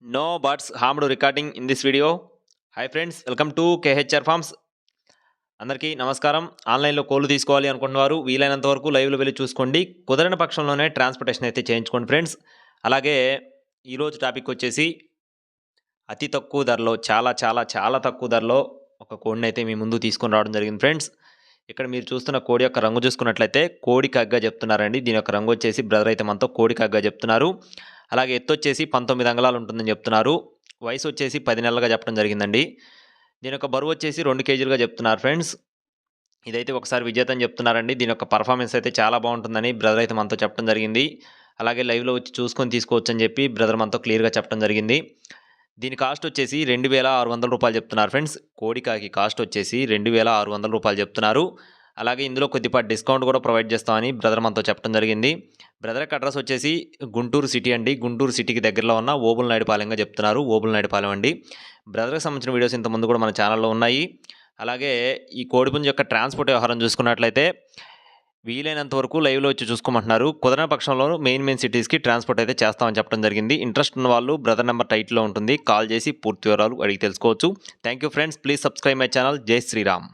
No buts harmed recording in this video. Hi friends, welcome to KHR Farms. అందరికీ నమస్కారం. ఆన్లైన్లో కోళ్ళు తీసుకోవాలి అనుకుంటున్నవారు వీలైనంత వరకు లైవ్లో వెళ్ళి చూసుకోండి. కుదరని పక్షంలోనే ట్రాన్స్పోర్టేషన్ అయితే చేయించుకోండి ఫ్రెండ్స్. అలాగే ఈరోజు టాపిక్ వచ్చేసి అతి తక్కువ ధరలో చాలా తక్కువ ధరలో ఒక కోడిని అయితే మీ ముందు తీసుకొని రావడం జరిగింది ఫ్రెండ్స్. ఇక్కడ మీరు చూస్తున్న కోడి యొక్క రంగు చూసుకున్నట్లయితే కోడి కగ్గా చెప్తున్నారండి. దీని యొక్క రంగు వచ్చేసి బ్రదర్ అయితే మనతో కోడి కగ్గా చెప్తున్నారు. అలాగే ఎత్తు వచ్చేసి 19 అంగుళాలు ఉంటుందని చెప్తున్నారు. వయసు వచ్చేసి 10 నెలలుగా చెప్పడం జరిగిందండి. దీని యొక్క బరువు వచ్చేసి 2 కేజీలుగా చెప్తున్నారు ఫ్రెండ్స్. ఇదైతే ఒకసారి విజేత అని చెప్తున్నారండి. దీని యొక్క పర్ఫార్మెన్స్ అయితే చాలా బాగుంటుందని బ్రదర్ అయితే మనతో చెప్పడం జరిగింది. అలాగే లైవ్లో వచ్చి చూసుకొని తీసుకోవచ్చు అని చెప్పి బ్రదర్ మనతో క్లియర్గా చెప్పడం జరిగింది. దీని కాస్ట్ వచ్చేసి 2600 రూపాయలు చెప్తున్నారు ఫ్రెండ్స్. కోడికాకి కాస్ట్ వచ్చేసి 2600 రూపాయలు చెప్తున్నారు. అలాగే ఇందులో కొద్దిపాటి డిస్కౌంట్ కూడా ప్రొవైడ్ చేస్తామని బ్రదర్ మనతో చెప్పడం జరిగింది. బ్రదర్ యొక్క అడ్రస్ వచ్చేసి గుంటూరు సిటీ అండి. గుంటూరు సిటీకి దగ్గరలో ఉన్న ఓబుల్నాయుడుపాలెంగా చెప్తున్నారు. ఓబుల్నాయుడుపాలెం అండి. బ్రదర్కి సంబంధించిన వీడియోస్ ఇంతకుముందు కూడా మన ఛానల్లో ఉన్నాయి. అలాగే ఈ కోడిపుంజు యొక్క ట్రాన్స్పోర్ట్ వ్యవహారం చూసుకున్నట్లయితే వీలైనంత వరకు లైవ్లో వచ్చి చూసుకోమంటున్నారు. కుదరని పక్షంలో మెయిన్ సిటీస్కి ట్రాన్స్పోర్ట్ అయితే చేస్తామని చెప్పడం జరిగింది. ఇంట్రెస్ట్ ఉన్న వాళ్ళు బ్రదర్ నెంబర్ టైట్లో ఉంటుంది. కాల్ చేసి పూర్తి వివరాలు అడిగి తెలుసుకోవచ్చు. Thank you friends. Please subscribe my channel. జై శ్రీరామ్.